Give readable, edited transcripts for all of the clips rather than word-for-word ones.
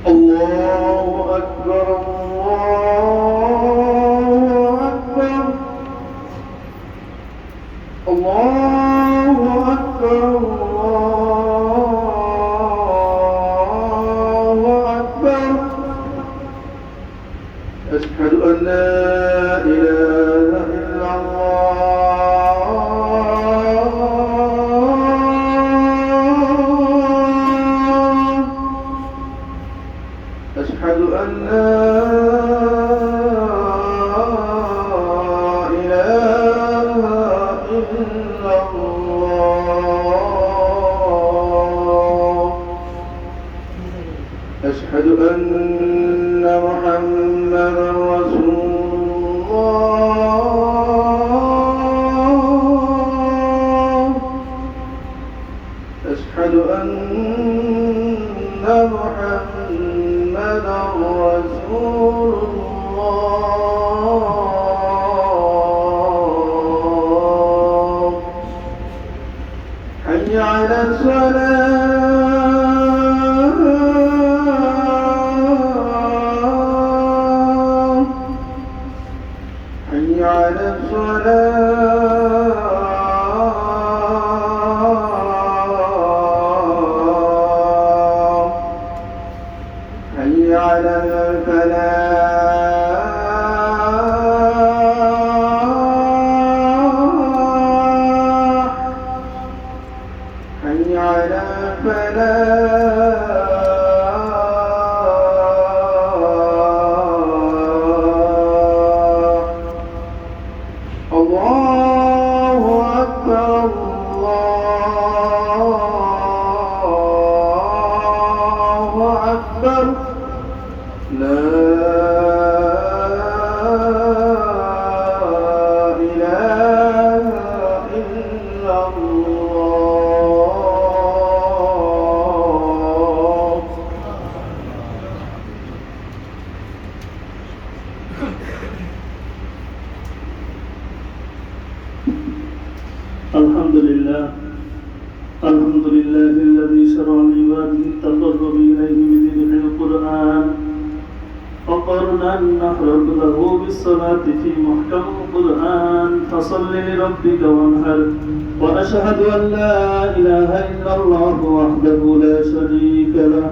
الله أكبر الله أكبر الله أكبر الله أكبر أشهد أن لا إله إلا الله أشهد أن لا إله إلا الله أشهد أن محمدا رسول الله أشهد أن محمدا رسول الله حي على الصلاة حي على الصلاة حي على الفلاح حي على الفلاح الله أكبر الله أكبر لا إله إلا الله الحمد لله الذي شرع لعباده التقرب إليه بذكر القرآن فقرنا نحرق له بالصلاة في محكم القرآن فصل لربك وانحر وأشهد أن لا إله إلا الله وحده لا شريك له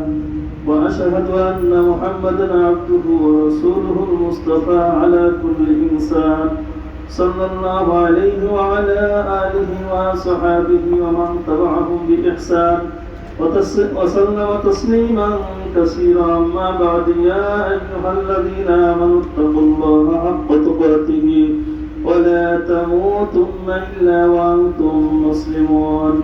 وأشهد أن محمدا عبده ورسوله المصطفى على كل إنسان صلى الله عليه وعلى آله وصحابه ومن تبعهم بإحسان وسلم تسليما كثيرا أما بعد يا أيها الذين آمنوا اتقوا الله حق تقاته ولا تموتن إلا وأنتم مسلمون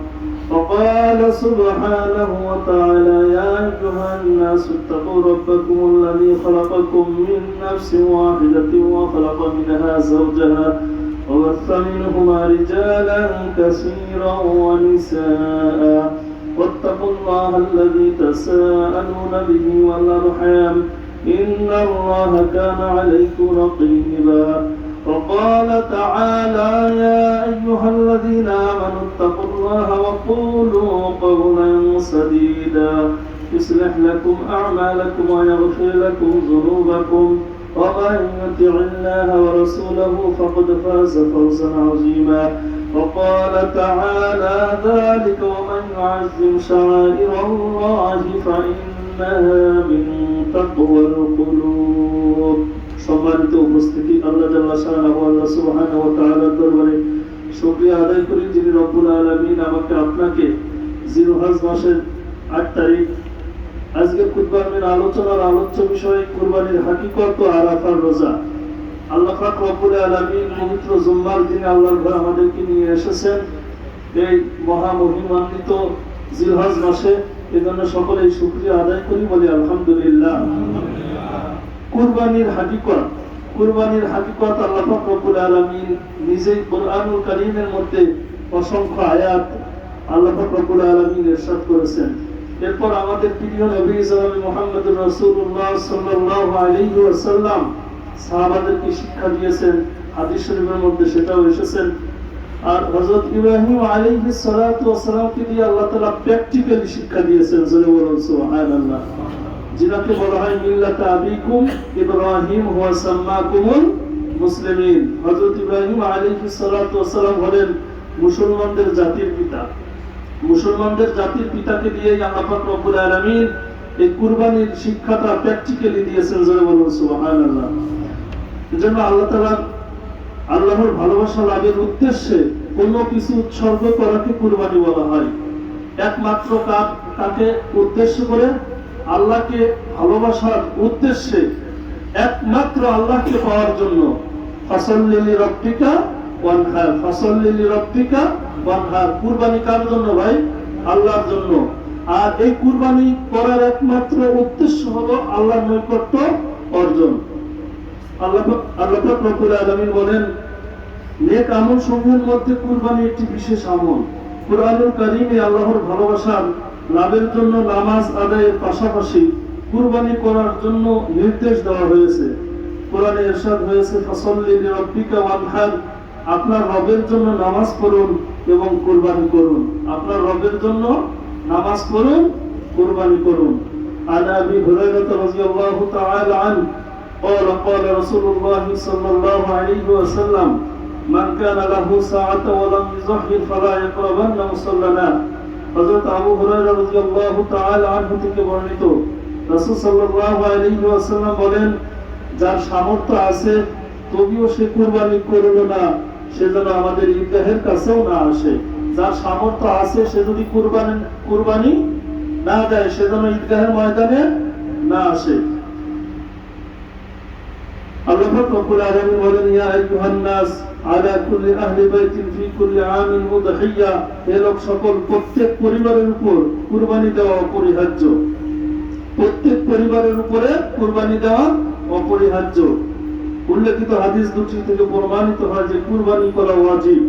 وقال سبحانه وتعالى يا أيها الناس اتقوا ربكم الذي خلقكم من نفس واحدة وخلق منها زوجها وبث منهما رجالا كثيرا ونساء واتقوا الله الذي تساءلون به والأرحام إن الله كان عليكم رقيبا وقال تعالى يا أيها الذين آمنوا اتقوا الله وقولوا قولا سديدا يصلح لكم أعمالكم ويغفر لكم ذنوبكم ومن يطع الله ورسوله فقد فاز فوزا عظيما وقال تعالى ذلك ومن يعظم شعائر الله فإنها من تقوى القلوب সম্মানিত উপস্থিতি আল্লাহ জাল্লা শাআনহু আল্লাহ সুবহানাহু ওয়া তাআলার দরবারে শুকরিয়া আদায় করি যিনি রব্বুল আলামিন আমাকে আপনাকে জিলহজ মাসের 8 তারিখ আজকে কুরবানির আলোচনার আলোচ্য বিষয় কুরবানির হাকিকত ও আরাফার রোজা আল্লাহ পাক রব্বুল আলামিন পবিত্র জুম্মার দিনে আল্লাহর ঘরে আমাদেরকে নিয়ে এসেছেন এই মহা মহিমান্বিত জিলহজ মাসে এজন্য সকলেই শুকরিয়া আদায় করি বলি আলহামদুলিল্লাহ কুরবানির হাকিকত আল্লাহ পাক রব্বুল আলামিন নিজেই কোরআনুল কারীমের মধ্যে অসংখ্য আয়াত আল্লাহ পাক রব্বুল আলামিন ইরশাদ করেছেন। এরপর আমাদের প্রিয় নবী জনাব মুহাম্মদুর রাসূলুল্লাহ সাল্লাল্লাহু আলাইহি ওয়াসাল্লাম সাহাবাদেরকে শিক্ষা দিয়েছেন, হাদিস শরীফের মধ্যে সেটাও এসেছেন। আর হযরত ইব্রাহিম আলাইহিস সালাতু ওয়াস সালামকে দিয়ে আল্লাহ তাআলা প্র্যাকটিক্যালি শিক্ষা দিয়েছেন। জোরে বলুন সুবহানাল্লাহ। যিনাকে বলা হয় মিল্লাতা আবিকুম ইব্রাহিম ওয়া সাম্মাকুমুল মুসলিমিন। হযরত ইব্রাহিম আলাইহিস সালাতু ওয়াস সালাম হলেন মুসলমানদের জাতির পিতা। মুসলমানদের জাতির পিতাকে দিয়েই আল্লাহ পাক রব্বুল আলামিন এই কুরবানির শিক্ষাটা প্র্যাকটিক্যালি দিয়েছেন। জোরে বলুন সুবহানাল্লাহ। এজন্য আল্লাহ তাআলা আল্লাহর ভালোবাসা লাভের উদ্দেশ্যে কোনো কিছু উৎসর্গ করাকে কুরবানি বলা হয়। একমাত্র কাকে উদ্দেশ্য করে? আল্লাহকে ভালোবাসার উদ্দেশ্যে, একমাত্র আল্লাহকে পাওয়ার জন্য। ফাসাল্লি লিরাব্বিকা ওয়ানহার, ফাসাল্লি লিরাব্বিকা ওয়ানহার। কুরবানি কার জন্য ভাই? আল্লাহর জন্য। আর এই কুরবানি করার একমাত্র উদ্দেশ্য হলো আল্লাহর নৈকট্য অর্জন। আল্লাহ পাক রব্বুল আলামিন বলেন, নেক আমল সমূহের মধ্যে কুরবানি একটি বিশেষ আমল। কুরআনুল কারীমে আল্লাহর ভালোবাসার লাভের জন্য নামাজ আদায়ের পাশাপাশি কুরবানি করার জন্য নির্দেশ দেওয়া হয়েছে। কোরআনে ইরশাদ হয়েছে, ফাসাল্লি লিরাব্বিকা ওয়ানহার, আপনার রবের জন্য নামাজ পড়ুন এবং কুরবানি করুন। আপনার রবের জন্য নামাজ পড়ুন, কুরবানি করুন। আন আবি হুরায়রা রাদিয়াল্লাহু তাআলা আনহু قال قال رسول الله صلى الله عليه وسلم من كان له ساعة ولم يزهر فلا يقربن مصلنا। হযরত আবু হুরায়রা রাদিয়াল্লাহু তাআলা আনহু থেকে বর্ণিত, রাসূল সাল্লাল্লাহু আলাইহি ওয়াসাল্লাম বলেন, যার সামর্থ্য আছে তবুও সে কুরবানি করলো না, সে যেন আমাদের ঈদগাহের কাছেও না আসে। যার সামর্থ্য আছে সে যদি কুরবানি না দেয়, সে যেন ঈদগাহের ময়দানে না আসে। আল্লাহ পাক রব্বুল আলামিন বলেন, ইয়া আইয়ুহান নাস আলা কুল্লি আহলি বাইতিন ফি কুল্লি আমিন উদহিয়া, হে লোক সকল, প্রত্যেক পরিবারের উপর কুরবানি দেওয়া অপরিহার্য। প্রত্যেক পরিবারের উপরে কুরবানি দেওয়া অপরিহার্য। উল্লেখিত হাদিস দুটি থেকে প্রমাণিত হয় যে কুরবানি করা ওয়াজিব।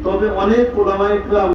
তবে অনেক উলামায়ে কেরাম